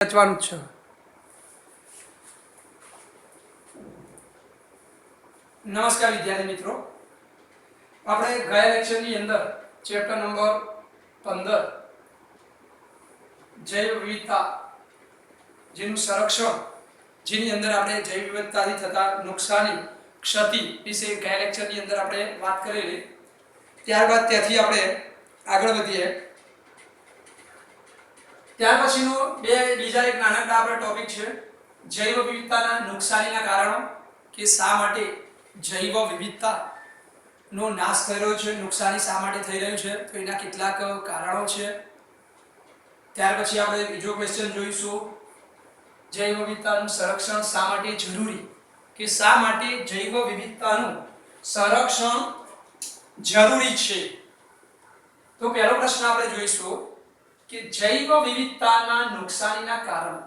વાંચવાનું છે। નમસ્કાર વિદ્યાર્થી મિત્રો, આપણે ગયા લેક્ચરની અંદર ચેપ્ટર નંબર 15 જૈવ વિવિધતા જેનું સંરક્ષણ, જેની અંદર આપણે જૈવ વિવિધતાથી થતા નુકસાની, ક્ષતિ વિશે ગયા લેક્ચરની અંદર આપણે વાત કરેલી। ત્યારબાદ ત્યાંથી આપણે આગળ વધીએ। ત્યાર પછીનો બીજા એક નાનકડા આપણો ટોપિક છે જૈવ વિવિધતાના નુકસાનીના કારણો, કે શા માટે જૈવ વિવિધતાનો નાશ થઈ રહ્યો છે, નુકસાની શા માટે થઈ રહ્યું છે, તો એના કેટલાક કારણો છે। ત્યાર પછી આપણે બીજો ક્વેશ્ચન જોઈશું, જૈવ વિવિધતાનું સંરક્ષણ શા માટે જરૂરી, કે શા માટે જૈવ વિવિધતાનું સંરક્ષણ જરૂરી છે। તો પહેલો પ્રશ્ન આપણે જોઈશું કે જૈવ વિવિધતાના નુકસાનીના કારણો।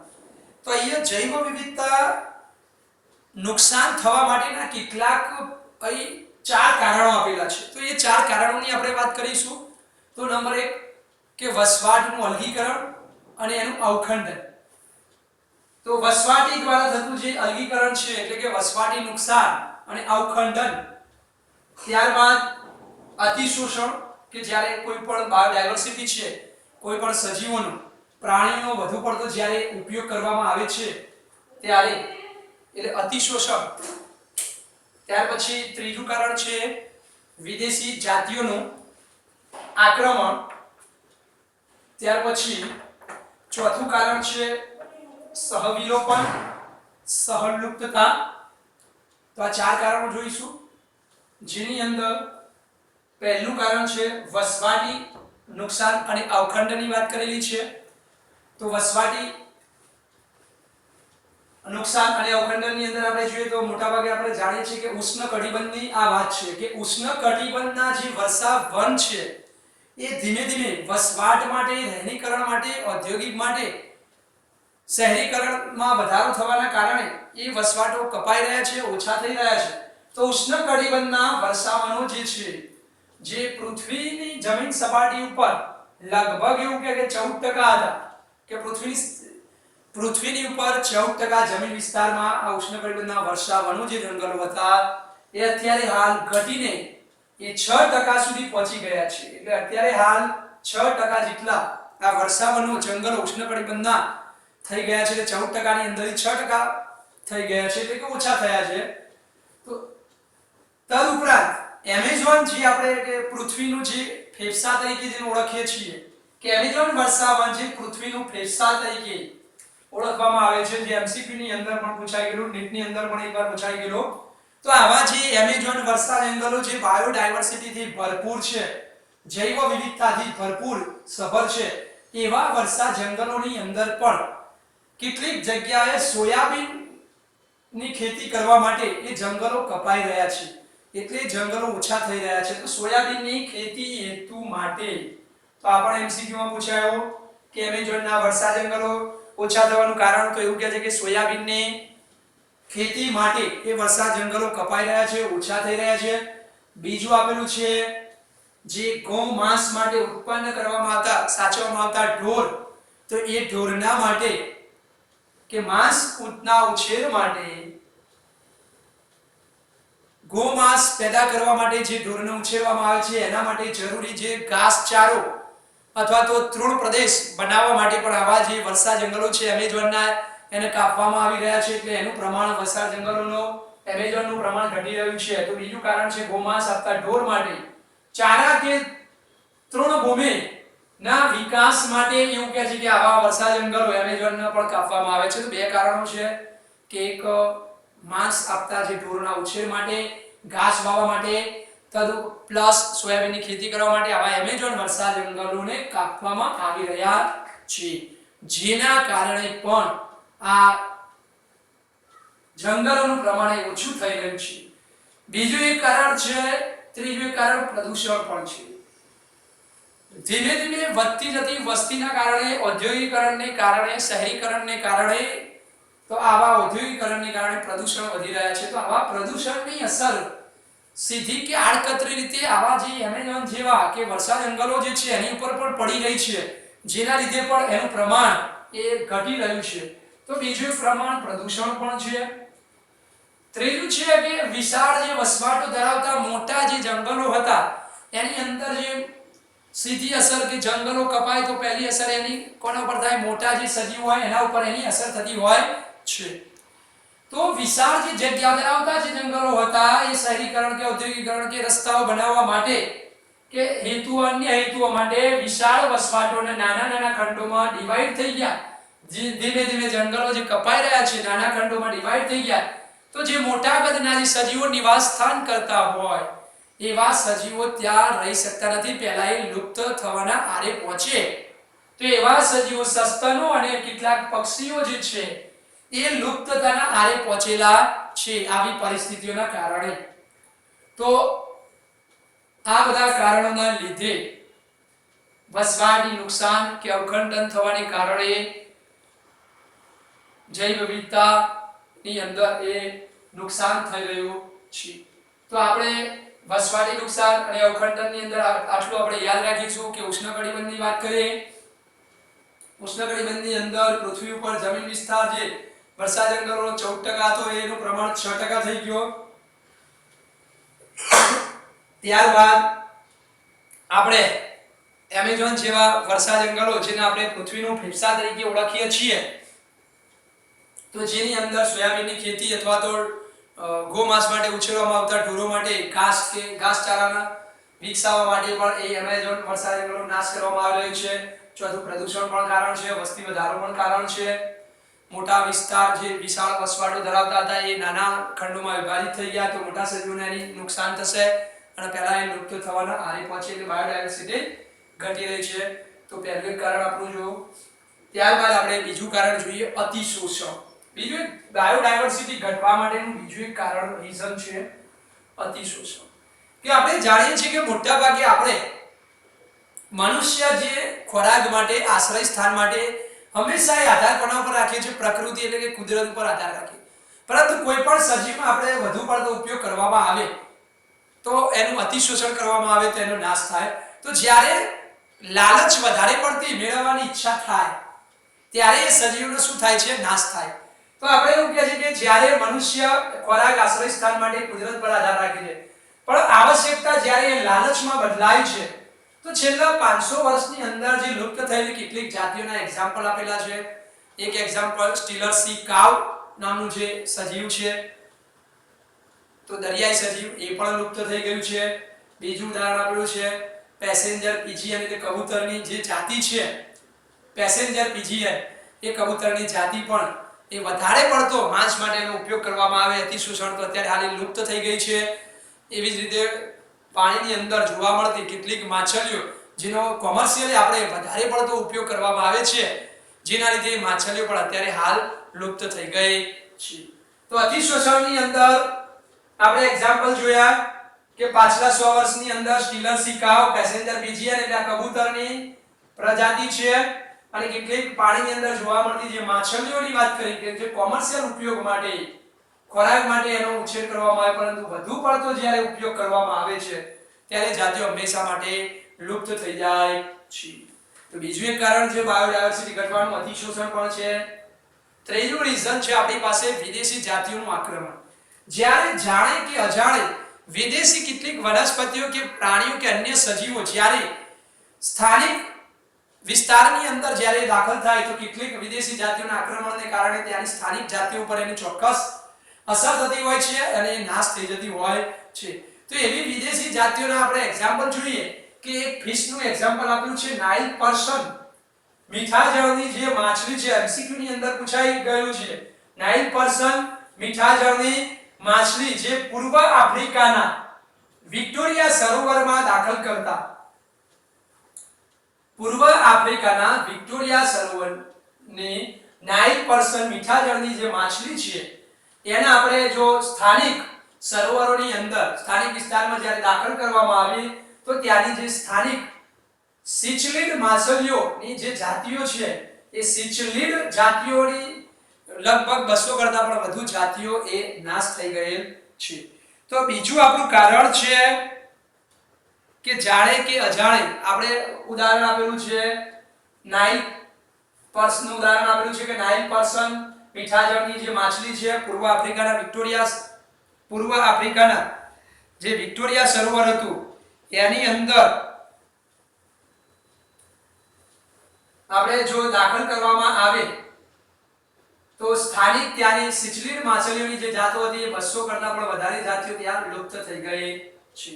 તો અહીંયા જૈવ વિવિધતા નુકસાન થવા માટેના કેટલાક અહીં 4 કારણો આપેલા છે। તો એ 4 કારણોની આપણે વાત કરીશું। તો નંબર 1 કે વસવાટનું અલગીકરણ અને એનું અવખંડન। તો વસવાટી દ્વારા થતું જે અલગીકરણ છે એટલે કે વસવાટી નુકસાન અને અવખંડન। ત્યારબાદ અતિશોષણ, કે જ્યારે કોઈ પણ બાયોડાયવર્સિટી છે, કોઈ પણ સજીવોનો, પ્રાણીઓનો વધુ પડતો જ્યારે ઉપયોગ કરવામાં આવે છે ત્યારે એટલે અતિશોષણ। ત્યાર પછી ત્રીજું કારણ છે વિદેશી જાતિઓનું આક્રમણ। ત્યાર પછી ચોથું કારણ છે સહવિલોપન, સહલુપ્તતા। તો આ 4 કારણો જોઈશું, જેની અંદર પહેલું કારણ છે વસવાટી નુકસાન અને અવખંડનની વાત કરેલી છે। તો વસવાટી નુકસાન અને અવખંડનની અંદર આપણે જોઈએ તો મોટાભાગે આપણે જાણીએ છીએ કે ઉષ્ણકટિબંધની આ વાત છે કે ઉષ્ણકટિબંધના જે વર્ષા વન છે એ ધીમે ધીમે વસવાટ માટે, રહેણીકરણ માટે, ઔદ્યોગિક માટે, શહેરીકરણમાં વધારો થવાના કારણે એ વસવાટો કપાઈ રહ્યા છે, ઓછા થઈ રહ્યા છે। તો ઉષ્ણકટિબંધના વર્ષાવનો જે છે, જે પૃથ્વીની જમીન સપાટી ઉપર લગભગ એવું કે 14% હતા, કે પૃથ્વીની ઉપર 14% જમીન વિસ્તારમાં આ ઉષ્ણકટિબંધના વર્ષાવનો જે જંગલો હતા એ અત્યારે હાલ ઘટીને એ 6% સુધી પહોંચી ગયા છે। એટલે અત્યારે હાલ 6% જેટલા આ વર્ષાવનો જંગલો ઉષ્ણકટિબંધના થઈ ગયા છે। એટલે 14% ની અંદર 6% થઈ ગયા છે, એટલે કે ઓછા થયા છે। તો તદુપરાંત એમેઝોન જે આપણે કે પૃથ્વીનું જે ફેફસા તરીકે જેને ઓળખીએ છીએ, કે એમેઝોન વર્ષાવન જે પૃથ્વીનું ફેફસા તરીકે ઓળખવામાં આવે છે, જે એમસીક્યુ ની અંદર પણ પૂછાઈ ગયેલું, નીટ ની અંદર પણ એકવાર પૂછાઈ ગયેલું। તો આવા જે એમેઝોન વર્ષા જંગલો જે બાયોડાયવર્સિટી થી ભરપૂર છે, જૈવ વિવિધતાથી ભરપૂર સભર છે, એવા વર્ષા જંગલોની અંદર પણ કેટલીક જગ્યાએ સોયાબીન ની ખેતી કરવા માટે એ જંગલો કપાઈ રહ્યા છે, એટલે જંગલો ઓછા થઈ રહ્યા છે। તો સોયાબીનની ખેતી હેતુ માટે તો આપણે એમસીક્યુ માં પૂછાયો કે એમેઝોનના વર્ષા જંગલો ઓછા થવાનું કારણ તો એવું કહે છે કે સોયાબીનની ખેતી માટે એ વર્ષા જંગલો કપાઈ રહ્યા છે, ઓછા થઈ રહ્યા છે। બીજું આપેલું છે જે ગૌ માંસ માટે ઉત્પન્ન કરવામાં આવતા, સાચવવામાં આવતા ઢોર, તો એ ઢોરના માટે કે માંસ ઉત્ના ઉછેર માટે, ગોમાંસ પેદા કરવા માટે જે ઢોરને ઉછેરવામાં આવે છે એના માટે જરૂરી જે ઘાસચારો અથવા તો તૃણ પ્રદેશ બનાવવા માટે પણ આવા જે વર્ષા જંગલો છે એમેઝોનના એને કાપવામાં આવી રહ્યા છે, એટલે એનું પ્રમાણ વર્ષા જંગલોનો એમેઝોનનું પ્રમાણ ઘટી રહ્યું છે। તો બીજું કારણ છે ગોમાંસ આપતા ઢોર માટે ચારા કે તૃણભૂમિ ના વિકાસ માટે એવું કહે છે કે આવા વર્ષા જંગલો એમેઝોનના પણ કાપવામાં આવે છે। તો 2 કારણો છે કે એક માંસ આપતા જે ઢોરના ઉછેર માટે, ઘાસ વાવવા માટે, તદુ પ્લસ સોયાબીનની ખેતી કરવા માટે આવા એમેઝોન વર્ષા જંગલોને કાપવામાં આવી રહ્યા છે, જેના કારણે પણ આ જંગલોનું પ્રમાણ ઓછું થઈ રહ્યું છે। બીજું એક કારણ છે, ત્રીજું એક કારણ પ્રદૂષણ પણ છે। ધીમે ધીમે વધતી જતી વસ્તીના કારણે, ઔદ્યોગિકરણને કારણે, શહેરીકરણને કારણે, તો આવા ઔદ્યોગિકરણને કારણે પ્રદૂષણ વધી રહ્યા છે। તો આવા પ્રદૂષણની અસર સીધી કે આડકતરી રીતે આવા જે એમેઝોન જેવા કે વર્ષા જંગલો જે છે એની ઉપર પણ પડી રહી છે, જેના લીધે પણ એનું પ્રમાણ એ ઘટી રહ્યું છે. તો બીજું પ્રમાણ પ્રદૂષણ પણ છે. ત્રીજું છે કે વિશાળ જે વસવાટો ધરાવતા મોટા જે જંગલો હતા એની અંદર જે સીધી અસર કે જંગલો કપાય તો પહેલી અસર એની કોના ઉપર થાય? મોટા જે સજીવો હોય એના ઉપર એની અસર થતી હોય છે. તો વિશાળ જે જગ્યા ધરાવતા જે જંગલો હતા એ શહેરીકરણ કે ઔદ્યોગિકરણ કે રસ્તાઓ બનાવવા માટે કે અન્ય હેતુઓ માટે વિશાળ વસવાટોને નાના નાના ખંડોમાં ડિવાઈડ થઈ ગયા. ધીમે ધીમે જંગલો જે કપાઈ રહ્યા છે નાના ખંડોમાં ડિવાઈડ થઈ ગયા. તો જે મોટા કદના જે સજીવો નિવાસ સ્થાન કરતા હોય એવા સજીવો ત્યાં રહી શકતા નથી. પહેલા એ લુપ્ત થવાના આરે પહોંચે. તો એવા સજીવો સસ્તનો અને કેટલાક પક્ષીઓ જે છે એ લુપ્તતાના આરે પહોંચેલા છે આવી પરિસ્થિતિઓના કારણે. તો આ બધા કારણોના લીધે વસવાટની નુકસાન કે અવખંડન થવાને કારણે જૈવ વિવિધતાની અંદર એ નુકસાન થઈ રહ્યું છે. તો આપણે વસવાટી નુકસાન અને અવખંડનની અંદર આટલું આપણે યાદ રાખીશું કે ઉષ્ણકટિબંધની વાત કરીએ. ઉષ્ણકટિબંધની અંદર પૃથ્વી ઉપર જમીન વિસ્તાર જે વર્ષા જંગલોનો 14% હતો એનું પ્રમાણ 6% થઈ ગયો. ત્યારબાદ આપણે એમેઝોન જેવા વર્ષા જંગલો જેને આપણે પૃથ્વીનું ફેફસા તરીકે ઓળખીએ છીએ તો જેની અંદર સોયાબીનની ખેતી અથવા તો ગોમાંસ માટે ઉછેરવામાં આવતા ઢોરો માટે ઘાસચારાના વિકસાવવા માટે પણ એ એમેઝોન વર્ષા જંગલોનો નાશ કરવામાં આવી રહ્યો છે. ચોથું પ્રદૂષણ પણ કારણ છે. વસ્તી વધારો પણ કારણ છે. મોટા વિસ્તાર જે વિશાળ વસવાટો ધરાવતા હતા એ નાના ખંડોમાં વિભાજિત થઈ ગયા તો મોટા સજીવોને નુકસાન થશે અને પહેલા એ લુપ્ત થવાના આરે પહોંચે એટલે બાયોડાયવર્સિટી ઘટી રહી છે. તો પહેલું કારણ આપણું જો. ત્યારબાદ આપણે બીજું કારણ જોઈએ અતિશોષણ. બીજું બાયોડાયવર્સિટી ઘટવા માટેનું બીજું એક કારણ રીઝન છે અતિશોષણ. કે આપણે જાણીએ છીએ કે મોટા ભાગે આપણે મનુષ્ય જે ખોરાક માટે આશ્રય સ્થાન માટે હંમેશા એ આધાર કોના પર રાખીએ છીએ? પ્રકૃતિ એટલે કે કુદરત ઉપર આધાર રાખીએ. પરંતુ કોઈ પણ સજીવમાં આપણે વધુ પડતો ઉપયોગ કરવામાં આવે તો એનું અતિશોષણ કરવામાં આવે તો એનો નાશ થાય. તો જ્યારે લાલચ વધારે પડતી મેળવવાની ઈચ્છા થાય ત્યારે એ સજીવનો શું થાય છે? નાશ થાય. તો આપણે એવું કહે છે કે જ્યારે મનુષ્ય ખોરાક આશ્રય સ્થાન માટે કુદરત પર આધાર રાખે છે પણ આવશ્યકતા જ્યારે એ લાલચમાં બદલાય છે તો છેલ્લા 500 વર્ષની અંદર જે લુપ્ત થયેલી કેટલીક જાતિઓના એક્ઝામ્પલ આપેલા છે. એક એક્ઝામ્પલ સ્ટીલર સી કાવ નામનું જે સજીવ છે તો દરિયાઈ સજીવ એ પણ લુપ્ત થઈ ગયું છે. બીજું ઉદાહરણ આપેલું છે પેસેન્જર પિજિયન એટલે કબૂતરની જે જાતિ છે પેસેન્જર પિજિયન એ કબૂતરની જાતિ પણ એ વધારે પડતો માંસ માટેનો ઉપયોગ કરવામાં આવે અતિશોષણ તો અત્યારે હાલ લુપ્ત થઈ ગઈ છે. એવી જ રીતે પાણીની અંદર જોવા મળતી કેટલીક માછલીઓ જેનો કોમર્શિયલી આપણે વધારે પડતો ઉપયોગ કરવામાં આવે છે જેના લીધે માછલીઓ પણ અત્યારે હાલ લુપ્ત થઈ ગઈ છે. તો અતિશોષણની અંદર આપણે એક્ઝામ્પલ જોયા કે પાછલા 100 વર્ષની અંદર સ્ટીલર સી કાવ પેસેન્જર પિજિયન એટલે કબૂતરની પ્રજાતિ છે અને કેટલીક પાણીની અંદર જોવા મળતી જે માછલીઓની વાત કરી કે જે કોમર્શિયલ ઉપયોગ માટે ખોરાક માટે એનો ઉછેર કરવામાં આવે પરંતુ વધુ પડતો જ્યારે ઉપયોગ કરવામાં આવે છે ત્યારે જાતિઓ હંમેશા માટે લુપ્ત થઈ જાય છે. તો બીજું એક કારણ છે બાયોડાયવર્સિટી ઘટવાનું અતિશોષણ પણ છે. ત્રીજું રીઝન છે આપણી પાસે વિદેશી જાતિઓનું આક્રમણ. જ્યારે જાણે કે અજાણે વિદેશી કેટલીક વનસ્પતિઓ કે પ્રાણીઓ કે અન્ય સજીવો જ્યારે સ્થાનિક વિસ્તારની અંદર જ્યારે દાખલ થાય તો કેટલીક વિદેશી જાતિઓના આક્રમણને કારણે ત્યાંની સ્થાનિક જાતિઓ પર એની ચોક્કસ અસર થતી હોય છે અને એ નાશ થઈ જતી હોય છે. તો એવી વિદેશી જાતિઓના આપણે એક્ઝામ્પલ જોઈએ કે એક ફિશનું એક્ઝામ્પલ આપ્યું છે નાઇલ પર્સન. મીઠા જળની જે માછલી છે એમસીક્યુ ની અંદર પૂછાઈ ગયું છે. નાઇલ પર્સન મીઠા જળની માછલી જે પૂર્વ આફ્રિકાના વિક્ટોરિયા સરોવરમાં દાખલ કરતા પૂર્વ આફ્રિકાના વિક્ટોરિયા સરોવરની નાઇલ પર્સન મીઠા જળની જે માછલી છે એને આપણે જો સ્થાનિક સરોવરોની અંદર સ્થાનિક વિસ્તારમાં જ્યારે દાખલ કરવામાં આવી તો ત્યાંની જે સ્થાનિક સિચલિડ માછલીઓની જે જાતિઓ છે એ સિચલિડ જાતિઓની લગભગ 200 કરતા પણ વધુ જાતિઓ એ નાશ થઈ ગયેલ છે. તો બીજું આપણું કારણ છે કે જાણે કે અજાણે આપણે ઉદાહરણ આપેલું છે નાઇલ પર્સનું ઉદાહરણ આપેલું છે કે નાઇલ પર્સન મીઠા જળની જે માછલી છે પૂર્વ આફ્રિકાના જે વિક્ટોરિયા સરોવર હતું એની અંદર આપણે જો દાખલ કરવામાં આવે તો સ્થાનિક ત્યાંની સિચલિન માછલીઓની જે જાતો હતી એ 200 કરતા પણ વધારે જાતિઓ ત્યાં લુપ્ત થઈ ગઈ છે.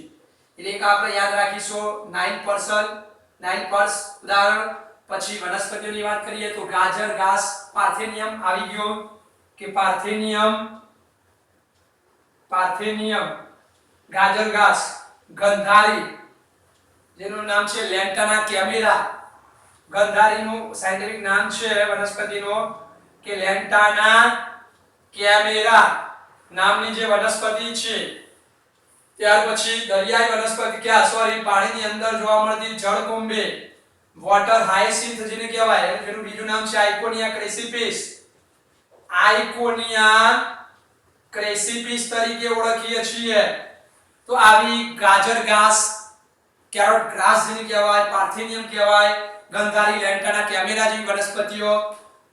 એટલે એક આપણે યાદ રાખીશું નાઇલ પર્સ ઉદાહરણ. પછી વનસ્પતિઓની વાત કરીએ તો ગાજર ઘાસ પાર્થેનિયમ આવી ગયો કે પાર્થેનિયમ ગાજર ઘાસ. ગંધારી જેનું નામ છે લેન્ટાના કેમેરા, ગંધારીનું સાયન્ટિફિક નામ છે વનસ્પતિનો કે લેન્ટાના કેમેરા નામની જે વનસ્પતિ છે. ત્યાર પછી દરિયાઈ વનસ્પતિ પાણીની અંદર જોવા મળતી જળકુંભે વોટર હાયસિન્થ જેને કહેવાય, જેનું બીજું નામ છે આઇકોનિયા ક્રેસિપિસ તરીકે ઓળખીએ છીએ. તો આવી ગાજર ઘાસ, કેરોટ ગ્રાસ જેને કહેવાય, પાર્થેનિયમ કહેવાય, ગંધારી, લેન્ટાના કેમેરા જેવી વનસ્પતિઓ,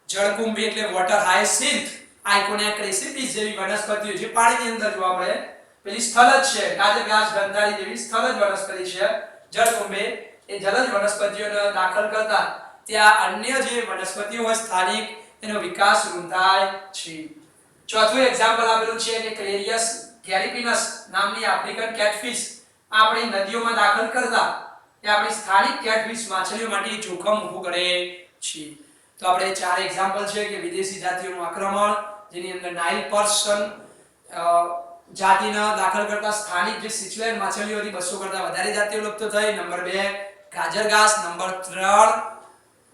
જળકુંભી એટલે વોટર હાયસિન્થ, આઇકોનિયા ક્રેસિપિસ જેવી વનસ્પતિઓ જે પાણીની અંદર જોવા મળે. પેલી સ્થળજ છે, ગાજર ઘાસ, ગંધારી જેવી સ્થળજ વનસ્પતિ છે. જળકુંભે એ જલજ વનસ્પતિઓને દાખલ કરતા ત્યાં અન્ય જે વનસ્પતિઓ હોય સ્થાનિક એનો વિકાસ રૂંધાય છે. ચોથું એક્ઝામ્પલ આપેલું છે કે ક્લેરિયસ ગેરિપિનસ નામની આફ્રિકન કેટફિશ આપણી નદીઓમાં દાખલ કરતા એ આપણી સ્થાનિક કેટફિશ માછલીઓ માટે જોખમ ઊભું કરે છે. તો આપણે ચાર એક્ઝામ્પલ છે કે વિદેશી જાતિઓનું આક્રમણ, જેની અંદર નાઇલ પર્સન જાતિના દાખલ કરતા સ્થાનિક જે સિચલિન માછલીઓ હતી 200 કરતા વધારે જાતિઓ લુપ્ત થઈ. નંબર 2 ગાજર ઘાસ. નંબર 3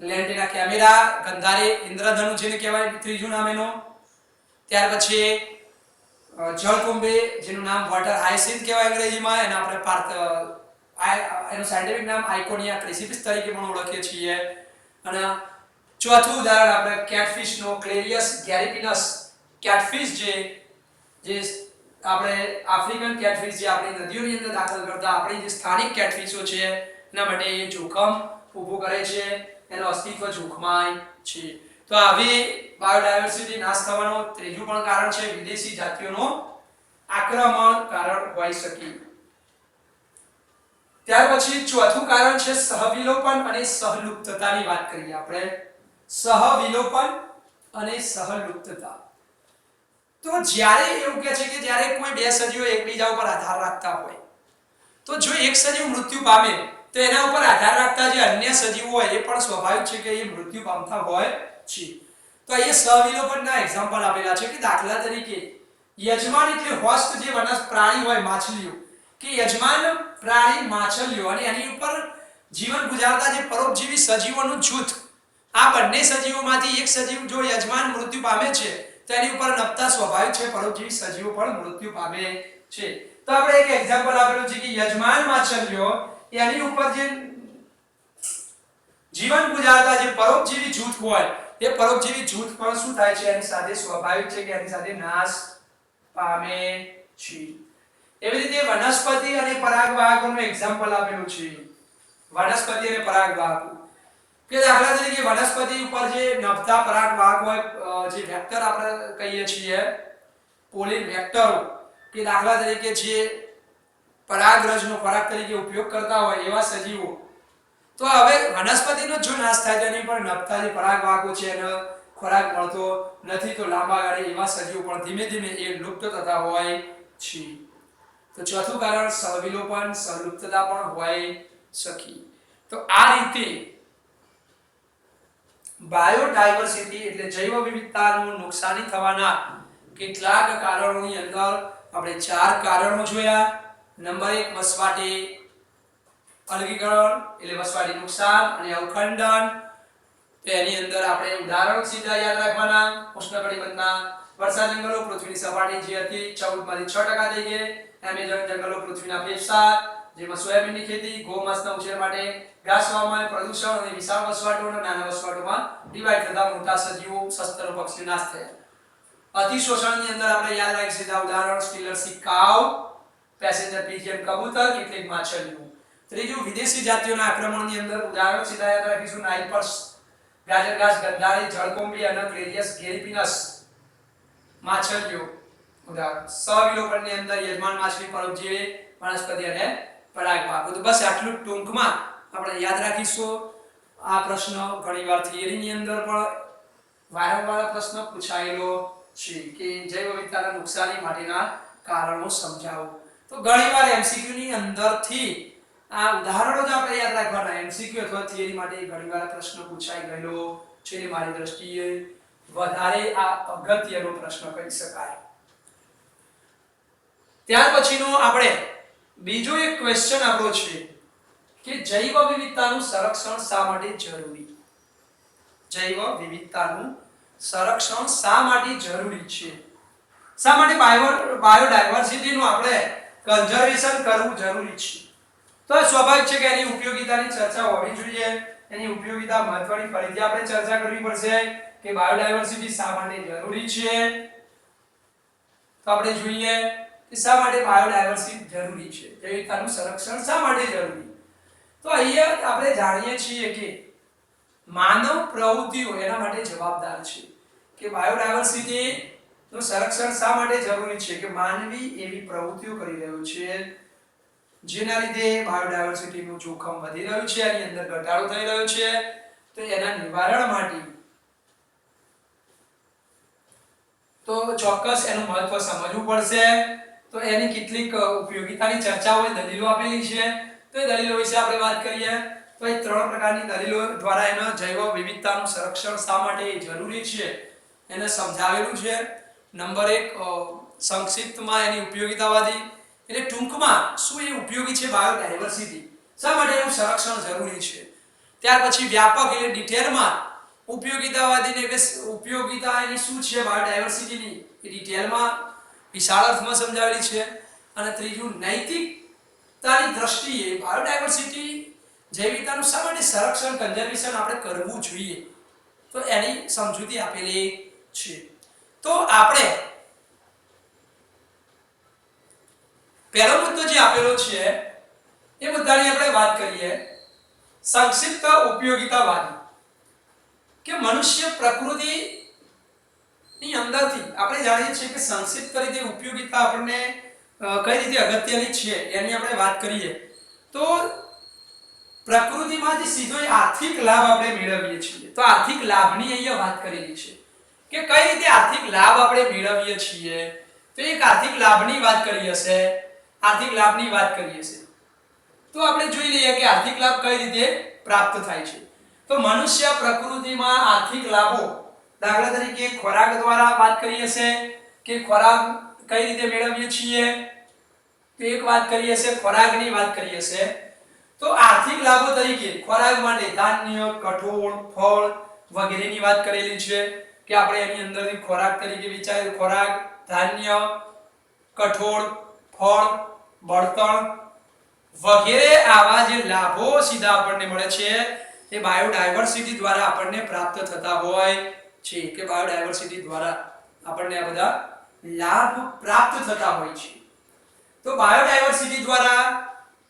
લેન્ટિના કેમેરા, ગંધારી, ઇન્દ્રધનુ જેને કહેવાય ત્રીજું નામ એનું. ત્યાર પછી જળકુંભે જેનું નામ વોટર હાયસિન્થ કહેવાય અંગ્રેજીમાં, એના આપણે એનું સાયન્ટિફિક નામ આઇકોનિયા ક્રેસિપિસ તરીકે પણ ઓળખીએ છીએ. અને ચોથું ઉદાહરણ આપણે કેટફિશનો ક્લેરિયસ ગેરિપિનસ કેટફિશ જે આપણે આફ્રિકન કેટફિશ જે આપણી નદીઓની અંદર દાખલ કરતા આપણી જે સ્થાનિક કેટફિશો છે એના માટે એ જોખમ ઊભું કરે છે, એનું અસ્તિત્વ જોખમાય છે. તો આવી બાયોડાયવર્સિટી નાશ થવાનું ત્રીજું પણ કારણ છે વિદેશી જાતિઓનું આક્રમણ કારણ હોઈ શકે. ત્યાર પછી ચોથું કારણ છે સહવિલોપન અને સહલુપ્તતાની વાત કરીએ આપણે. સહવિલોપન અને સહલુપ્તતા. તો જ્યારે એવું કહે છે કે જ્યારે કોઈ બે સજીવો એકબીજા ઉપર આધાર રાખતા હોય તો જો એક સજીવ મૃત્યુ પામે તો એના ઉપર આધાર રાખતા જે અન્ય સજીવો હોય એ પણ સ્વાભાવિક છે કે એ મૃત્યુ પામતા હોય છે. તો એ સહવિલોપનના એક્ઝામ્પલ આપેલા છે કે દાખલા તરીકે યજમાન એટલે હોસ્ટ જે પ્રાણી હોય માછલીઓ કે યજમાન પ્રાણી માછલીઓ અને એની ઉપર જીવન ગુજારતા જે પરોપજીવી સજીવોનું જૂથ, આ બંને સજીવોમાંથી એક સજીવ જો યજમાન મૃત્યુ પામે છે તો એની ઉપર નપતા સ્વાભાવિક છે પરોપજીવી સજીવો પણ મૃત્યુ પામે છે. તો આપણે એક એક્ઝામ્પલ આપેલું છે કે યજમાન માછલીઓ એની ઉપર જે જીવન ગુજારતા જે પરોપજીવી જૂથ હોય એ પરોપજીવી જૂથ પણ શું થાય છે એની સાથે સ્વાભાવિક છે કે એની સાથે નાશ પામે છે. એવી રીતે વનસ્પતિ અને પરાગવાહકોનું એક્ઝામ્પલ આપેલું છે. વનસ્પતિ અને પરાગવાહકો કે દાખલા તરીકે વનસ્પતિ ઉપર જે નભતા પરાગવાહક હોય જે વેક્ટર આપણે કહીએ છીએ પોલિન વેક્ટરો કે દાખલા તરીકે જે પરાગરજનો ખોરાક તરીકે ઉપયોગ કરતા હોય એવા સજીવો. તો હવે વનસ્પતિનો જો નાશ થાય તો એની પર નભતા જે પરાગવાહકો છે એનો ખોરાક મળતો નથી, તો લાંબા ગાળે એવા સજીવો પણ ધીમે ધીમે એ લુપ્ત થતા હોય છે. તો ચોથું કારણ સહવિલોપન સહલુપ્તતા પણ હોઈ શકે. તો આ રીતે બાયોડાયવર્સિટી એટલે જૈવ વિવિધતાનું નુકસાની થવાના કેટલાક કારણોની અંદર આપણે 4 કારણો જોયા. નંબર 1 વસવાટી અલગીકરણ એટલે વસવાટી નુકસાન અને અવખંડન. તેની અંદર આપણે ઉદાહરણ સીધા યાદ રાખવાના. ઉષ્ણકટિબંધના વર્ષા જંગલો પૃથ્વીની સપાટી જે હતી 14 માંથી 6% થઈ ગઈ. એમેઝોન જંગલો પૃથ્વીના ફેફસા જેમાં સોયાબીનની ખેતી, ગૌમાંસના ઉછેર માટે ઘાસ વાવવામાં, પ્રદૂષણ અને વિશાળ વસવાટો અને નાના વસવાટોમાં ડિવાઈડ થતા મોટા સજીવો, સસ્તરો, પક્ષીઓ નાશ થયા. અતિશોષણની અંદર આપણે યાદ રાખી સીધા ઉદાહરણ સ્ટીલર સી કાઉ, પેસેન્જર પિજન કબૂતર, કેટલીક માછલીઓ. ત્રીજું વિદેશી જાતિઓના આક્રમણની અંદર ઉદાહરણ સીધા યાદ રાખીશું નાઇલ પર્સ ગાજર ઘાસ, ગંધારી, જળકોંબી, અનક, રેડિયસ, ગેરીપિનસ માછલીઓ ઉદાહરણ. સવિલોપનની અંદર યજમાન માછલી, પરોપજીવી, વનસ્પતિ અને પરાગવાહકો. તો બસ આટલું ટૂંકમાં આપણે યાદ રાખીશું. આ પ્રશ્ન ઘણીવાર થિયરીની અંદર પણ વારંવાર પ્રશ્ન પૂછાયેલો છે કે જૈવ વિવિધતાના નુકસાની માટેના કારણો સમજાવો. તો ઘણીવાર એમસીક્યુ ની અંદરથી આ ઉદાહરણો જ આપણે યાદ રાખવાના. એમસીક્યુ અથવા થિયરી માટે ઘણીવાર પ્રશ્ન પૂછાઈ ગયેલો છે. મારી દ્રષ્ટિએ વધારે આ અગત્યનો પ્રશ્ન કહી શકાય. ત્યાર પછીનો આપણે બીજો એક ક્વેશ્ચન આપણો છે કે જૈવ વિવિધતાનું સંરક્ષણ શા માટે જરૂરી? જૈવ વિવિધતાનું સંરક્ષણ શા માટે જરૂરી છે? શા માટે બાયોડાયવર્સિટીનું આપણે કન્ઝર્વેશન કરવું જરૂરી છે? તો સ્વાભાવિક છે કે એની ઉપયોગિતાની ચર્ચા હોવી જોઈએ. એની ઉપયોગિતા મહત્વની ફરીથી આપણે ચર્ચા કરવી પડશે કે બાયોડાયવર્સિટી શા માટે જરૂરી છે. તો આપણે જોઈએ કે શા માટે બાયોડાયવર્સિટી જરૂરી છે, જૈવ વિવિધતાનું સંરક્ષણ શા માટે જરૂરી. તો અહીંયા આપણે જાણીએ છીએ કે માનવ પ્રવૃત્તિઓ એના માટે જવાબદાર છે. કે બાયોડાયવર્સિટી નું સંરક્ષણ શા માટે જરૂરી છે? કે માનવી એવી પ્રવૃત્તિઓ કરી રહ્યો છે જેના લીધે બાયોડાયવર્સિટીનું જોખમ વધી રહ્યું છે, એની અંદર ઘટાડો થઈ રહ્યો છે. તો એના નિવારણ માટે તો ચોક્કસ એનું મહત્વ સમજવું પડશે. તો એની કેટલીક ઉપયોગિતાની ચર્ચાઓ દલીલો આપેલી છે. તો એ દલીલો વિશે આપણે વાત કરીએ. તો એ ત્રણ પ્રકારની દલીલો દ્વારા એનો જૈવ વિવિધતાનું સંરક્ષણ શા માટે જરૂરી છે એને સમજાવેલું છે. નંબર 1 સંક્ષિપ્તમાં એની ઉપયોગિતાવાદી એટલે ટૂંકમાં શું એ ઉપયોગી છે બાયોડાયવર્સિટી, શા માટે એનું સંરક્ષણ જરૂરી છે. ત્યાર પછી વ્યાપક એટલે ડિટેલમાં ઉપયોગિતાવાદીને કે ઉપયોગિતા એની શું છે બાયોડાયવર્સિટીની એ ડિટેલમાં વિશાળ અર્થમાં સમજાવેલી છે. અને ત્રીજું નૈતિકતાની દ્રષ્ટિએ બાયોડાયવર્સિટી જૈવ વિવિધતાનું શા માટે સંરક્ષણ કન્ઝર્વેશન આપણે કરવું જોઈએ, તો એની સમજૂતી આપેલી છે. તો આપણે પહેલો મુદ્દો જે આપેલો છે એ મુદ્દાની આપણે વાત કરીએ. સંક્ષિપ્ત ઉપયોગિતાવાદી કે મનુષ્ય પ્રકૃતિ ની અંદરથી આપણે જાણીએ છીએ કે સંક્ષિપ્ત રીતે ઉપયોગિતા આપણને કઈ રીતે અગત્યની છે એની આપણે વાત કરીએ. તો પ્રકૃતિમાંથી સીધો આર્થિક લાભ આપણે મેળવીએ છીએ. તો આર્થિક લાભની અહીંયા વાત કરેલી છે કે કઈ રીતે આર્થિક લાભ આપણે મેળવીએ છીએ. તો એક આર્થિક લાભની વાત કરી હશે, આર્થિક લાભની વાત કરી હશે. તો આપણે જોઈ લઈએ કે આર્થિક લાભ કઈ રીતે પ્રાપ્ત થાય છે. તો મનુષ્ય પ્રકૃતિમાં આર્થિક લાભો દાખલા તરીકે ખોરાક દ્વારા વાત કરી હશે કે ખોરાક કઈ રીતે મેળવીએ છીએ. તો એક વાત કરી હશે, ખોરાકની વાત કરી હશે. તો આર્થિક લાભો તરીકે ખોરાક માટે ધાન્ય, કઠોળ, ફળ વગેરેની વાત કરેલી છે કે આપણે એની અંદરથી ખોરાક તરીકે વિચારીએ ખોરાક, ધાન્ય, કઠોળ, ફળ, બળતણ વગેરે આવા જે લાભો સીધા આપણને મળે છે એ બાયોડાયવર્સિટી દ્વારા આપણને પ્રાપ્ત થતા હોય છે. કે બાયોડાયવર્સિટી દ્વારા આપણને આ બધા લાભ પ્રાપ્ત થતા હોય છે. તો બાયોડાયવર્સિટી દ્વારા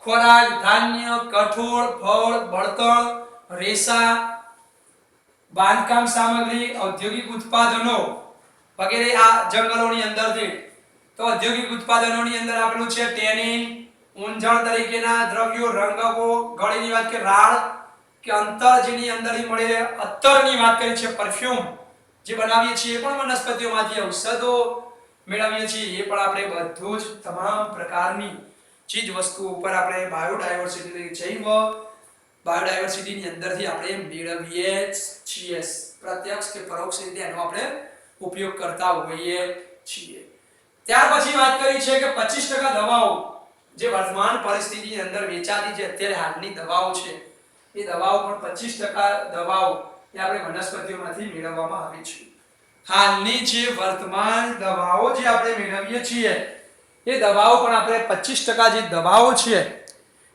ખોરાક, ધાન્ય, કઠોળ, ફળ, બળતણ, રેસા, બાંધકામ સામગ્રી, ઔદ્યોગિક ઉત્પાદનો વગેરે આ જંગલોની અંદરથી. તો ઔદ્યોગિક ઉત્પાદનોની અંદર આપેલું છે ટેનિન, ઊંજણ તરીકેના દ્રવ્યો, રંગકો, ગળીની વાત કે રાળ કે અંતર જેની અંદરથી મળે, અત્તરની વાત કરી છે, પરફ્યુમ જે બનાવીએ છીએ એ પણ વનસ્પતિઓમાંથી, ઔષધો મેળવીએ છીએ એ પણ આપણે બધું જ તમામ પ્રકારની ચીજ વસ્તુઓ ઉપર આપણે બાયોડાયવર્સિટી જૈવ બાયોડાયવર્સિટીની અંદરથી આપણે મેળવીએ છીએ. પ્રત્યક્ષ કે પરોક્ષ રીતે એનો આપણે ઉપયોગ કરતા હોઈએ છીએ. ત્યાર પછી વાત કરી છે કે 25% દવાઓ જે વર્તમાન પરિસ્થિતિની અંદર વેચાતી જે અત્યારે હાલની દવાઓ છે એ દવાઓ પણ 25% દવાઓ એ આપણે વનસ્પતિઓમાંથી મેળવવામાં આવે છે. હાલની જે વર્તમાન દવાઓ જે આપણે મેળવીએ છીએ એ દવાઓ પણ આપણે 25% જે દવાઓ છે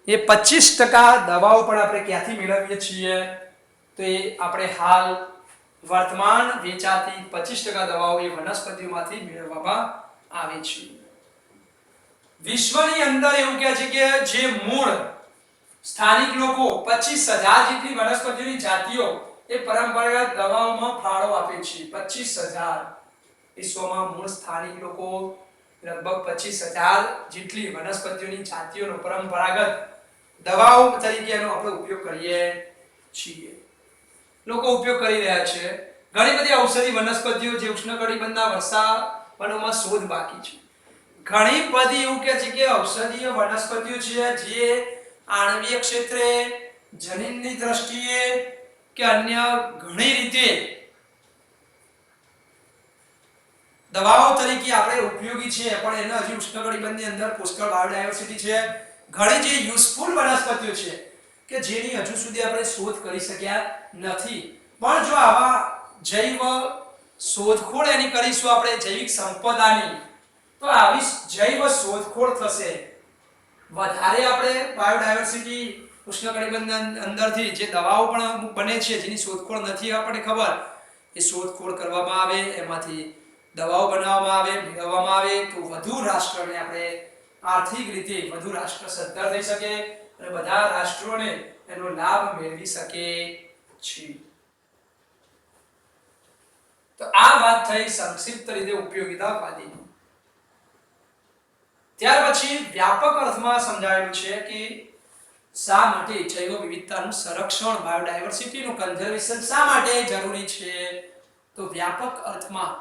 એ 25% દવાઓ પણ આપણે ક્યાંથી મેળવીએ છીએ તો એ આપણે હાલ વર્તમાન વેચાતી 25% દવાઓ એ વનસ્પતિઓમાંથી મેળવવામાં આવે છે. વિશ્વની અંદર એવું કહે છે કે જે મૂળ સ્થાનિક લોકો 25,000 જેટલી વનસ્પતિઓની જાતિઓ એ પરંપરાગત દવાઓમાં ફાળો આપે છે. 25,000 વિશ્વમાં મૂળ સ્થાનિક લોકો લગભગ 25,000 જેટલી વનસ્પતિઓની જાતિઓનો પરંપરાગત દવાઓ તરીકે એનો આપણે ઉપયોગ કરીએ છીએ. લોકો ઉપયોગ કરી રહ્યા છે. ઘણી બધી ઔષધી વનસ્પતિઓ જે ઉષ્ણકટિબંધના વર્ષાવનોમાં શોધ બાકી છે. ઘણી બધી એવું કે છે કે ઔષધીય વનસ્પતિઓ છે જે આણ્વિક ક્ષેત્રે, જનીનની દ્રષ્ટિએ કે અન્ય ઘણી રીતે દવાઓ તરીકે આપણે ઉપયોગી છે, પણ એનો હજી ઉષ્ણકટિબંધની અંદર પુષ્કળ બાયોડાયવર્સિટી છે. ઘણી જે યુઝફુલ વનસ્પતિઓ છે કે જેની હજુ સુધી આપણે શોધ કરી શક્યા નથી. પણ જો આવા જૈવ શોધખોળ એની કરીશું આપણે જૈવિક સંપદાની, તો આવી જૈવ શોધખોળ થશે. વધારે આપણે બાયોડાયવર્સિટી ઉષ્ણકટિબંધની અંદરથી જે દવાઓ પણ અમુક બને છે જેની શોધખોળ નથી આપણને ખબર, એ શોધખોળ કરવામાં આવે, એમાંથી દવાઓ બનાવવામાં આવે, મેળવવામાં આવે, તો વધુ રાષ્ટ્રને આપણે આર્થિક રીતે વધુ રાષ્ટ્ર સદ્ધર થઈ શકે અને બધા રાષ્ટ્રોને એનો લાભ મેળવી શકે છે. તો આ વાત થઈ સંક્ષિપ્ત રીતે ઉપયોગિતાવાદીની. ત્યાર પછી વ્યાપક અર્થમાં સમજાવેલું છે કે શા માટે જૈવ વિવિધતાનું સંરક્ષણ, બાયોડાયવર્સિટીનું કન્ઝર્વેશન શા માટે જરૂરી છે. તો વ્યાપક અર્થમાં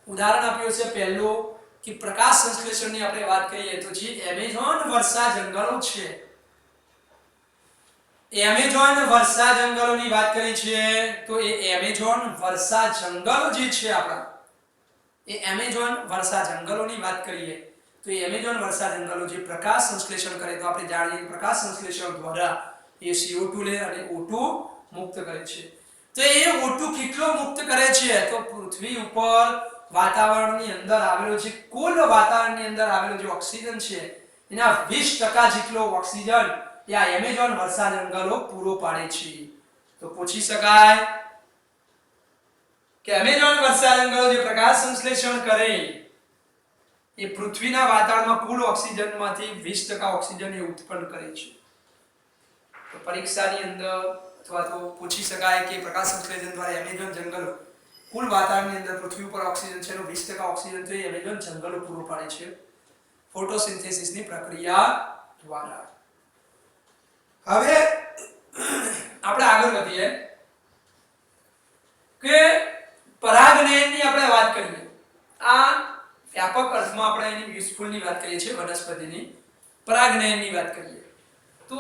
ઉદાહરણ આપ્યું છે પહેલું કે પ્રકાશ સંશ્લેષણની આપણે વાત કરીએ તો જે એમેઝોન વર્ષા જંગલો છે, એમેઝોન વર્ષા જંગલોની વાત કરી છે, તો એ એમેઝોન વર્ષા જંગલો જે છે આપણા, એ એમેઝોન વર્ષા જંગલોની વાત કરીએ તો એ એમેઝોન વર્ષા જંગલો જે પ્રકાશ સંશ્લેષણ કરે, તો આપણે જાણીએ કે પ્રકાશ સંશ્લેષણ દ્વારા એ CO2 લે અને O2 મુક્ત કરે છે. તો એ O2 કેટલો મુક્ત કરે છે, તો પૃથ્વી ઉપર વાતાવરણની અંદર આવેલો જે કુલ વાતાવરણની અંદર આવેલો જે ઓક્સિજન છે એના 20% જેટલો ઓક્સિજન આ એમેઝોન વર્ષા જંગલો પૂરો પાડે છે. તો પૂછી શકાય કે એમેઝોન વર્ષા જંગલો જે પ્રકાશ સંશ્લેષણ કરે એ પૃથ્વીના વાતાવરણમાં કુલ ઓક્સિજનમાંથી 20% ઓક્સિજન એ ઉત્પન્ન કરે છે. તો પરીક્ષાની અંદર અથવા તો પૂછી શકાય કે પ્રકાશ સંશ્લેષણ દ્વારા એમેઝોન જંગલો કુલ વાતાવરણની અંદર પૃથ્વી ઉપર ઓક્સિજન છે એનો 20% ઓક્સિજન તો એમેઝોન જંગલો પૂરો પાડે છે ફોટોસિન્થેસિસની પ્રક્રિયા દ્વારા. હવે આપણે આગળ વધીએ કે પરાગનયનની આપણે વાત કરીએ. આ વ્યાપક અર્થમાં આપણે એની યુઝફુલની વાત કરીએ છીએ, વનસ્પતિની પરાગનયનની વાત કરીએ તો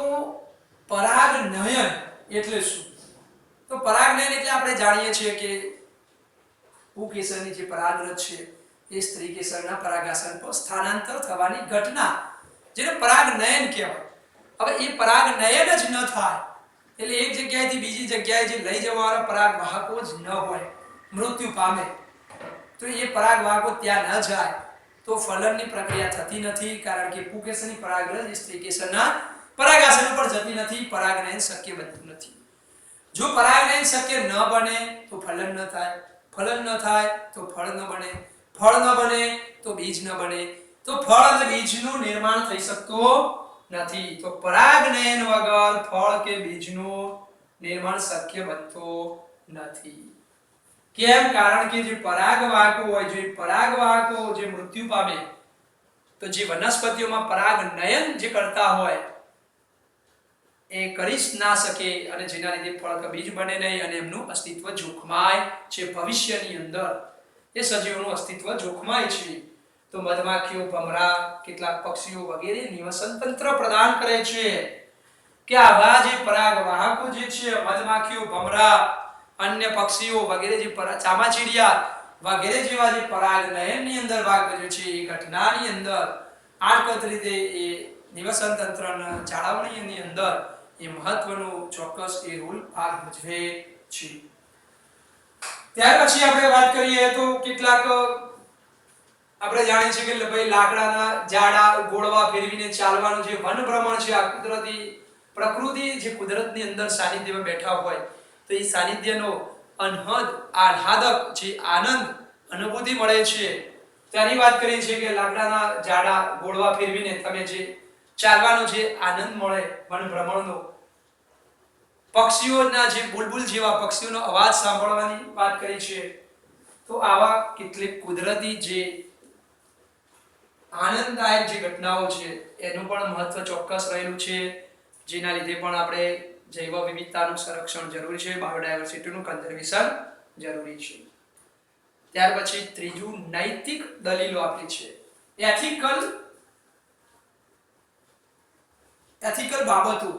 પરાગનયન એટલે શું? તો પરાગનયન એટલે આપણે જાણીએ છીએ કે પુંકેસરની જે પરાગરજ છે એ સ્ત્રી કેસરના પરાગાસન પર સ્થાનાંતર થવાની ઘટના જેને પરાગનયન કહેવાય. હવે એ પરાગનયન જ ન થાય એટલે એક જગ્યાએથી બીજી જગ્યાએ જે લઈ જવાવાળા પરાગવાહકો જ ન હોય, મૃત્યુ પામે, તો એ પરાગવાહકો ત્યાં ન જાય તો ફલનની પ્રક્રિયા થતી નથી, કારણ કે પુંકેસરની પરાગરજ સ્ત્રી કેસરના પરાગાસન ઉપર જતી નથી, પરાગનયન શક્ય બનતું નથી. જો પરાગનયન શક્ય ન બને તો ફલન ન થાય, ફલન ન થાય તો ફળ ન બને, ફળ ન બને તો બીજ ન બને, તો ફળ અને બીજનું નિર્માણ થઈ શકતું નથી. તો પરાગનયન વગર ફળ કે બીજનું નિર્માણ શક્ય બનતું નથી. કેમ? કારણ કે જે પરાગવાહકો હોય, જે પરાગવાહકો જે મૃત્યુ પામે, તો જે વનસ્પતિઓમાં પરાગનયન જે કરતા હોય એ કરી ના શકે અને જેના લીધે ફળ કે બીજ બને નહીં અને એમનું અસ્તિત્વ જોખમાય છે. ભવિષ્યની અંદર એ સજીવોનું અસ્તિત્વ જોખમાય છે. તો મધમાખીઓ, ભમરા, કેટલાક પક્ષીઓ વગેરે નિવસન તંત્ર પ્રદાન કરે છે કે આવા જે પરાગવાહકો જે છે, મધમાખીઓ, ભમરા, અન્ય પક્ષીઓ વગેરે જે ચામાચીડિયા વગેરે જેવા જે પરાગનયનની અંદર ભાગ ભજવે છે, એ ઘટનાની અંદર આડકત રીતે એ નિવસન તંત્રના જાળવણીની અંદર એ મહત્વનો ચોક્કસ એ રોલ ભાગ ભજવે છે. ત્યાર પછી આપણે વાત કરીએ તો કેટલાક આપણે જાણીએ છીએ કે ભાઈ લાકડાના જાડા ગોળવા ફેરવીને ચાલવાનું જે વન ભ્રમણ છે, આ કુદરતી પ્રકૃતિ જે કુદરતની અંદર સાનિધ્યમાં બેઠા હોય તો એ સાનિધ્યનો અનહદ આહ્લાદક જે આનંદ અનુભૂતિ મળે છે તેની વાત કરીએ છીએ કે લાકડાના જાડા ગોળવા ફેરવીને તમે જે ચાલવાનો જે આનંદ મળે વન ભ્રમણનો, પક્ષીઓના જે બુલબુલ જેવા પક્ષીઓનો અવાજ સાંભળવાની વાત કરી છે. તો આવા કેટલીક કુદરતી જે આનંદદાયક જે ઘટનાઓ છે એનું પણ મહત્વ ચોક્કસ રહેલું છે, જેના લીધે પણ આપણે જૈવ વિવિધતાનું સંરક્ષણ જરૂરી છે, બાયોડાયવર્સિટીનું કન્ઝર્વેશન જરૂરી છે. ત્યાર પછી ત્રીજું નૈતિક દલીલો આપી છે. એથિકલ બાબતો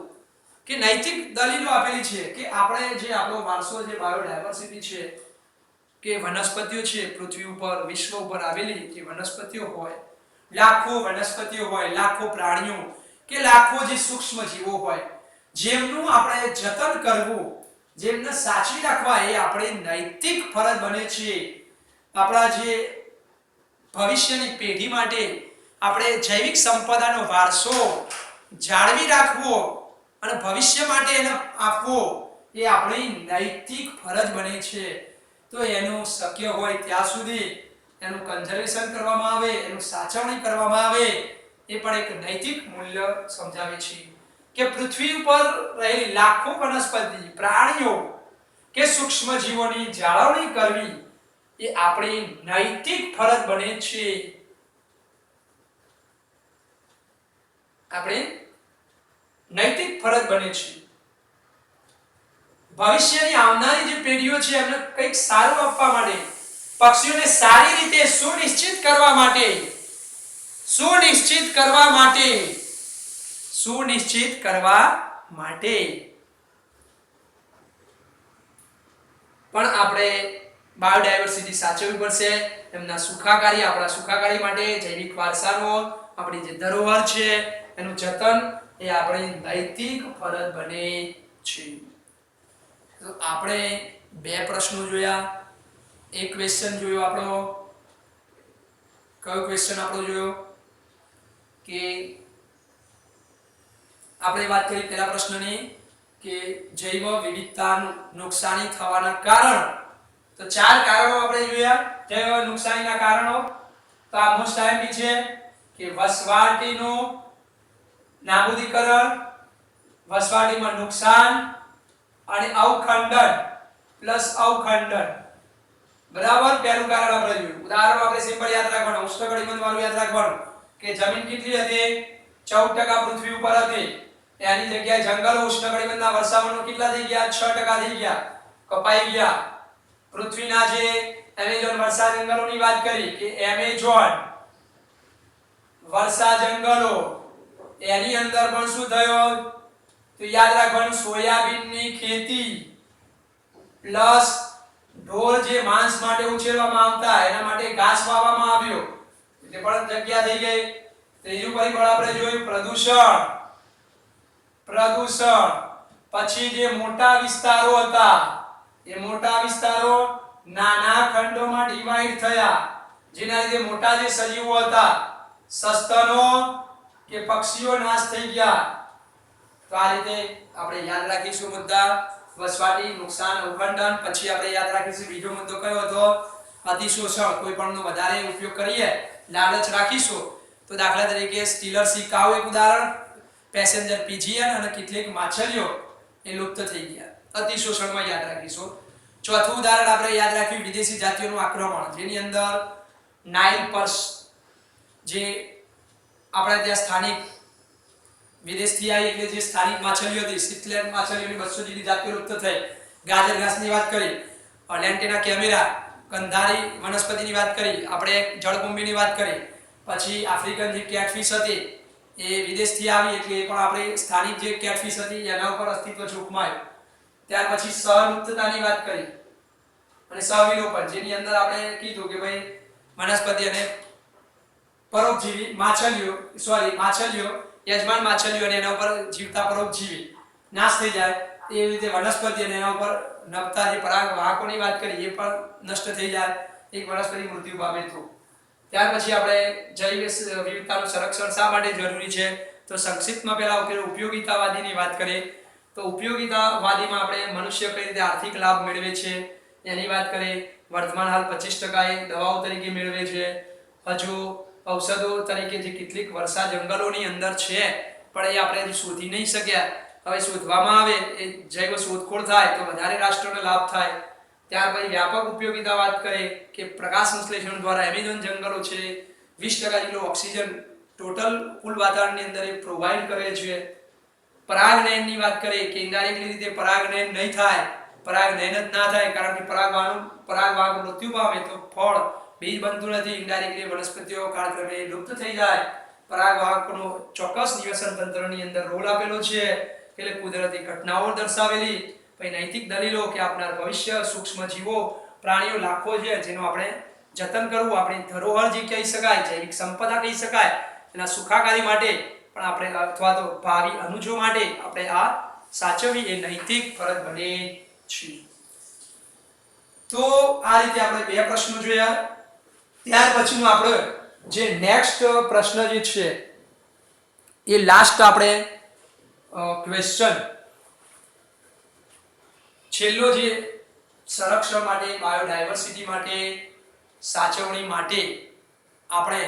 કે નૈતિક દલીલો આપેલી છે કે આપણે જે આપણો વારસો જે બાયોડાયવર્સિટી છે કે વનસ્પતિઓ છે પૃથ્વી ઉપર વિશ્વ ઉપર આવેલી જે વનસ્પતિઓ હોય, લાખો વનસ્પતિઓ હોય, લાખો પ્રાણીઓ કે લાખો જે સૂક્ષ્મ જીવો હોય, જેમનું આપણે જતન કરવું, જેમને સાચવી રાખવા એ આપણી નૈતિક ફરજ બને છે. આપણા જે ભવિષ્યની પેઢી માટે આપણે જૈવિક સંપદાનો વારસો જાળવી રાખવો અને ભવિષ્ય માટે એને આપવો એ આપણી નૈતિક ફરજ બને છે. તો એનું શક્ય હોય ત્યાં સુધી એનું કન્ઝર્વેશન કરવામાં આવે, એનું સાચવણી કરવામાં આવે, એ પણ એક નૈતિક મૂલ્ય સમજાવે છે કે પૃથ્વી ઉપર રહેલી લાખો વનસ્પતિ, પ્રાણીઓ કે સૂક્ષ્મ જીવોની જાળવણી કરવી એ આપણી નૈતિક ફરજ બને છે. આપણે નૈતિક ફરજ બને છે. ભવિષ્યની આવનારી જે પેઢીઓ છે એમને કંઈક સારું આપવા માટે, પક્ષીઓને સારી રીતે સુનિશ્ચિત કરવા માટે પણ આપણે બાયોડાયવર્સિટી સાચવવી પડશે. એમના સુખાકારી, આપણા સુખાકારી માટે જૈવિક વારસાનો આપણી જે ધરોહર છે એનું જતન એ આપણી નૈતિક ફરજ બને છે. તો આપણે બે પ્રશ્નો જોયા. એક ક્વેશ્ચન જોયો આપણો, કયો ક્વેશ્ચન આપણો જોયો કે આપણે વાત કરી પહેલા પ્રશ્નની કે જૈવ વિવિધતાનું નુકસાની થવાના કારણ. તો ચાર કારણો આપણે જોયા જૈવ નુકસાનીના કારણો. તો આ મોસ્ટ ટાઈમ છે કે વસવાટીનું નાબૂદીકરણ, વસવાટીમાં નુકસાન અને અવખંડન પ્લસ અવખંડન. બરાબર, પહેલું કારણ આપણે જોયું. ઉદાહરણ આપણે સિમ્પલ યાદ રાખવાનું, ઉષ્ણકટિબંધ વાળું યાદ રાખવાનું કે જમીન કેટલી હતી? 14% પૃથ્વી ઉપર હતી. એની જગ્યાએ જંગલો ઉષ્ણકટિબંધના વર્ષાવનો કેટલા થઈ ગયા? 6% થઈ ગયા, કપાઈ ગયા. પૃથ્વીના જે એમેઝોન વર્ષા જંગલોની વાત કરી કે એમેઝોન વર્ષા જંગલો એની અંદર પણ શું થયો? તો યાદ રાખવાનું સોયાબીનની ખેતી પ્લસ ઢોર જે માંસ માટે ઉછેરવામાં આવતા એના માટે ઘાસ વાવવામાં આવ્યો એટલે પણ જગ્યા થઈ ગઈ. ત્રીજું પરિબળ આપણે જોયું પ્રદૂષણ. પછી જે મોટા વિસ્તારો હતા એ મોટા વિસ્તારો નાના ખંડોમાં ડિવાઈડ થયા, જેના લીધે મોટા જે સજીવો હતા, સસ્તનો કે પક્ષીઓ નાશ થઈ ગયા. તો આ રીતે આપણે યાદ રાખીશું મુદ્દા વસવાટી, નુકસાન, અવખંડન. પછી આપણે યાદ રાખીશું બીજો મુદ્દો કયો હતો? અતિશોષણ. કોઈ પણનો વધારે ઉપયોગ કરીએ, લાલચ રાખીશું તો દાખલા તરીકે સ્ટીલર સિક્કાઓ એક ઉદાહરણ, પેસેન્જર પિજિયન અને કેટલીક માછલીઓ એ લુપ્ત થઈ ગયા. અતિશોષણમાં યાદ રાખીશું. ચોથું ઉદાહરણ આપણે યાદ રાખ્યું વિદેશી જાતિઓનું આક્રમણ, જેની અંદર નાઇલ પર્સ જે આપણે ત્યાં સ્થાનિક વિદેશથી આવી એટલે જે સ્થાનિક માછલીઓ હતી, સિથલેન્ડ માછલીઓની 200 જેટલી જાતિઓ લુપ્ત થઈ. ગાજર ઘાસની વાત કરી, લેન્ટેના કેમેરા, કંધારી વનસ્પતિની વાત કરી, આપણે જળકુંભીની વાત કરી. પછી આફ્રિકન જે કેટફિશ હતી એ વિદેશથી આવી એટલે એ પણ આપણે સ્થાનિક જે કેટફિશ હતી એના ઉપર અસ્તિત્વ જોખમાયું. ત્યાર પછી સહલુપ્તતાની વાત કરી અને સહવિલોપન, જેની અંદર આપણે કીધું કે ભાઈ વનસ્પતિ અને પરોપજીવી માછલીઓ યજમાન માછલીઓ અને એના ઉપર જીવતા પરોપજીવી નાશ થઈ જાય, એ રીતે વનસ્પતિ અને એના ઉપર નભતા જે પરાગવાહકોની વાત કરી એ પણ નષ્ટ થઈ જાય, એક વનસ્પતિ મૃત્યુ પામે તો. ત્યાર પછી આપણે જૈવ વિવિધતાનું સંરક્ષણ શા માટે જરૂરી છે? તો સંક્ષિપ્તમાં પહેલા ઉપયોગિતાવાદીની વાત કરીએ તો ઉપયોગિતાવાદીમાં આપણે મનુષ્ય કઈ રીતે આર્થિક લાભ મેળવે છે એની વાત કરીએ. વર્તમાન હાલ 25% એ દવાઓ તરીકે મેળવે છે. હજુ ઔષધો તરીકે જે કેટલીક વર્ષા જંગલોની અંદર છે પણ એ આપણે હજુ શોધી નહીં શક્યા. હવે શોધવામાં આવે એ જૈવ શોધખોળ થાય તો વધારે રાષ્ટ્રોને લાભ થાય. ત્યાર પછી વ્યાપક ઉપયોગિતા વાત કરે કે પ્રકાશ સંશ્લેષણ દ્વારા એમેઝોન જંગલો છે 20% જેટલો ઓક્સિજન ટોટલ કુલ વાતાવરણની અંદર એ પ્રોવાઈડ કરે છે. પરાગનયનની વાત કરીએ કે ઇનડાયરેક્ટલી રીતે પરાગનયન નહીં થાય, પરાગનયન જ ના થાય કારણ કે પરાગવાહક મૃત્યુ પામે તો ફળ બીજ બનતું નથી. ઇનડાયરેક્ટલી વનસ્પતિઓ કાળક્રમે લુપ્ત થઈ જાય. પરાગવાહકનો ચોક્કસ નિવસન તંત્રની અંદર રોલ આપેલો છે એટલે કુદરતી ઘટનાઓ દર્શાવેલી. પછી નૈતિક દલીલો કે આપનાર ભવિષ્ય, સૂક્ષ્મ જીવો, પ્રાણીઓ લાખો છે જેનો આપણે જતન કરવું, આપણી ધરોહર જે કહી શકાય, જૈવિક સંપદા કહી શકાય, એના સુખાકારી માટે પણ આપણે અથવા તો ભાવિ અનુજો માટે આપણે આ સાચવવી એ નૈતિક ફરજ બને છે. તો આ રીતે આપણે બે પ્રશ્નો જોયા. ત્યાર પછીનો આપણે જે નેક્સ્ટ પ્રશ્ન જે છે એ લાસ્ટ આપણે ક્વેશ્ચન છેલ્લો જે સંરક્ષણ માટે, બાયોડાયવર્સિટી માટે, સાચવણી માટે આપણે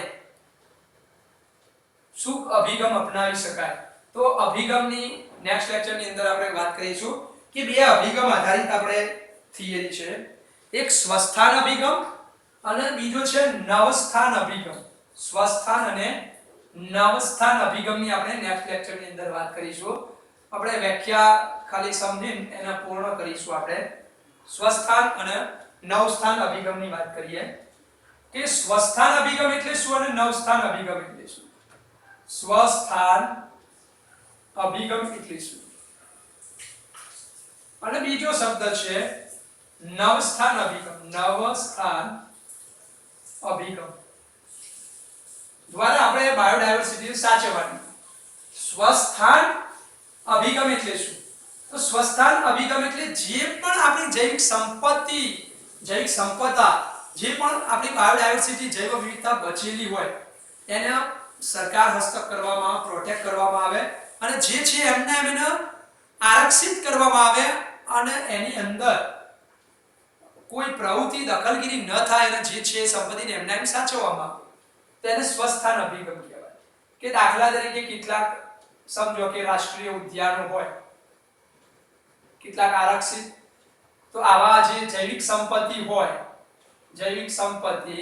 શું અભિગમ અપનાવી શકાય. તો અભિગમની નેક્સ્ટ લેક્ચરની અંદર આપણે વાત કરીશું કે બે અભિગમ આધારિત આપણે થિયરી છે. એક સ્વસ્થાન અભિગમ અને બીજો છે નવસ્થાન અભિગમ. સ્વસ્થાન અને નવસ્થાન અભિગમની આપણે નેક્સ્ટ લેક્ચરની અંદર વાત કરીશું. આપણે વ્યાખ્યા ખાલી સમજીને એને પૂર્ણ કરીશું. આપણે સ્વસ્થાન અને નવસ્થાન અભિગમની વાત કરીએ કે સ્વસ્થાન અભિગમ એટલે શું અને નવસ્થાન અભિગમ એટલે શું. સ્વસ્થાન અભિગમ એટલે શું અને બીજો શબ્દ છે નવસ્થાન અભિગમ. નવસ્થાન અભિગમ દ્વારા આપણે બાયોડાયવર્સિટી સાચવવાની. સ્વસ્થાન અભિગમ એટલે શું? તો સ્વસ્થાન અભિગમ એટલે જે પણ આપણી જૈવિક સંપત્તિ, જૈવિક સંપદા, જે પણ આપણી બાયોડાયવર્સિટી, જૈવ વિવિધતા બચેલી હોય એને સરકાર હસ્તક કરવામાં, પ્રોટેક્ટ કરવામાં આવે અને જે છે એમને એને આરક્ષિત કરવામાં આવે અને એની અંદર કોઈ પ્રવૃત્તિ, દખલગીરી ન થાય અને જે છે સંપત્તિને એમને એમ સાચવવામાં આવે. તેને સ્વસ્થાન અભિગમ કહેવાય. કે દાખલા તરીકે કેટલાક સમજો કે રાષ્ટ્રીય ઉદ્યાનો હોય, કેટલાક આરક્ષિત, તો આવા જે જૈવિક સંપત્તિ હોય, જૈવિક સંપત્તિ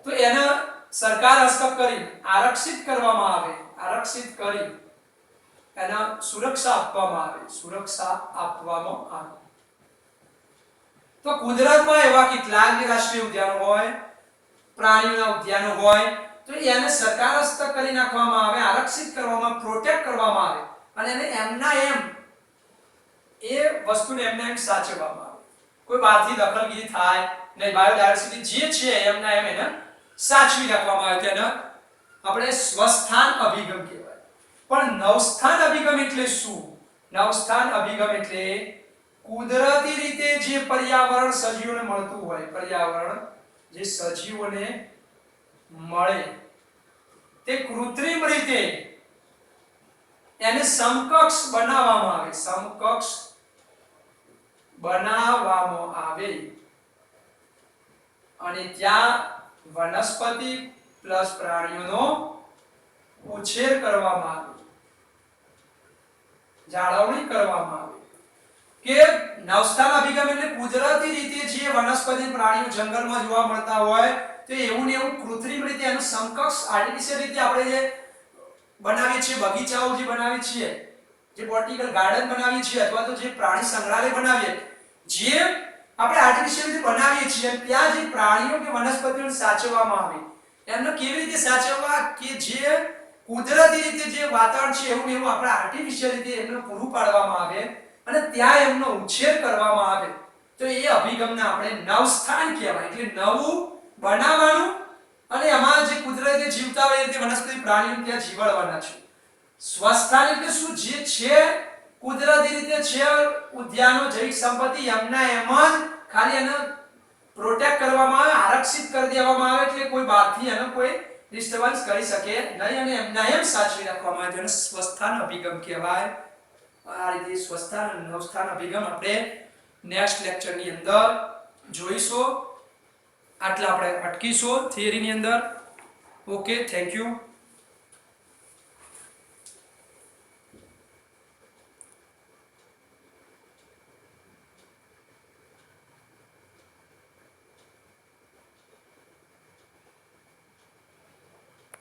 તો એને સરકાર હસ્તક કરી આરક્ષિત કરવામાં આવે, આરક્ષિત કરી એને સુરક્ષા આપવામાં આવે, સુરક્ષા આપવામાં આવે. તો કુદરતમાં એવા કેટલાક રાષ્ટ્રીય ઉદ્યાનો હોય, પ્રાણીઓના ઉદ્યાનો હોય તો એને સરકાર હસ્તક કરી નાખવામાં આવે, આરક્ષિત કરવામાં, પ્રોટેક્ટ કરવામાં આવે અને એને એમના એમ એ વસ્તુને એમને એમ સાચવવામાં આવે. કોઈ બહારથી દખલગીરી થાય નહીં, બાયોડાયવર્સિટી જે છે એમના એમ એને સાચવી રાખવામાં આવે. તેને આપણે સ્વસ્થાન અભિગમ કહેવાય. પણ નવસ્થાન અભિગમ એટલે શું? નવસ્થાન અભિગમ એટલે કુદરતી રીતે જે પર્યાવરણ સજીવોને મળતું હોય, પર્યાવરણ જે સજીવોને મળે તે કૃત્રિમ રીતે એને સમકક્ષ બનાવવામાં આવે, સમકક્ષ બનાવવામાં આવે અને ત્યાં વનસ્પતિ પ્લસ પ્રાણીઓનો ઉછેર કરવામાં આવે, જાળવણી કરવામાં આવે. કે નવસ્થાન અભિગમ એટલે કુદરતી રીતે જે વનસ્પતિ, પ્રાણીઓ જંગલમાં જોવા મળતા હોય તો એવું ને એવું કૃત્રિમ રીતે એનું સમકક્ષ આર્ટિફિશિયલ રીતે આપણે જે બનાવીએ છીએ, બગીચાઓ જે બનાવીએ છીએ, જે બોટાનિકલ ગાર્ડન બનાવીએ છીએ અથવા તો જે પ્રાણી સંગ્રહાલય બનાવીએ, જે આપણે આર્ટિફિશિયલ રીતે બનાવીએ છીએ ત્યાં જે પ્રાણીઓ કે વનસ્પતિઓને સાચવવામાં આવે, એમને કેવી રીતે સાચવવા કે જે કુદરતી રીતે જે વાતાવરણ છે એવું એવું આપણે આર્ટિફિશિયલ રીતે એમને પૂરું પાડવામાં આવે અને ત્યાં એમનો ઉછેર કરવામાં આવે. તો એ અભિગમને આપણે નવસ્થાન કહેવાય. એટલે નવું બનાવવાનું અને એમાં જે કુદરતી જીવતા હોય તે વનસ્પતિ, પ્રાણીઓ ત્યાં જીવાડવાના છે. સ્વસ્થાન એટલે શું? જે છે કુદરતી રીતે છે ઉદ્યાનો, જૈવિક સંપત્તિ એમના એમ જ ખાલી એને પ્રોટેક્ટ કરવામાં આવે, આરક્ષિત કરી દેવામાં આવે એટલે કોઈ બહારથી એનો કોઈ ડિસ્ટર્બન્સ કરી શકે નહીં અને એમના એમ સાચવી રાખવામાં આવે. જેને સ્વસ્થાન અભિગમ કહેવાય. આ રીતે સ્વસ્થાન અને નવસ્થાન અભિગમ આપણે નેક્સ્ટ લેક્ચરની અંદર જોઈશું. આટલા આપણે અટકીશું થિયરીની અંદર. Okay, thank you.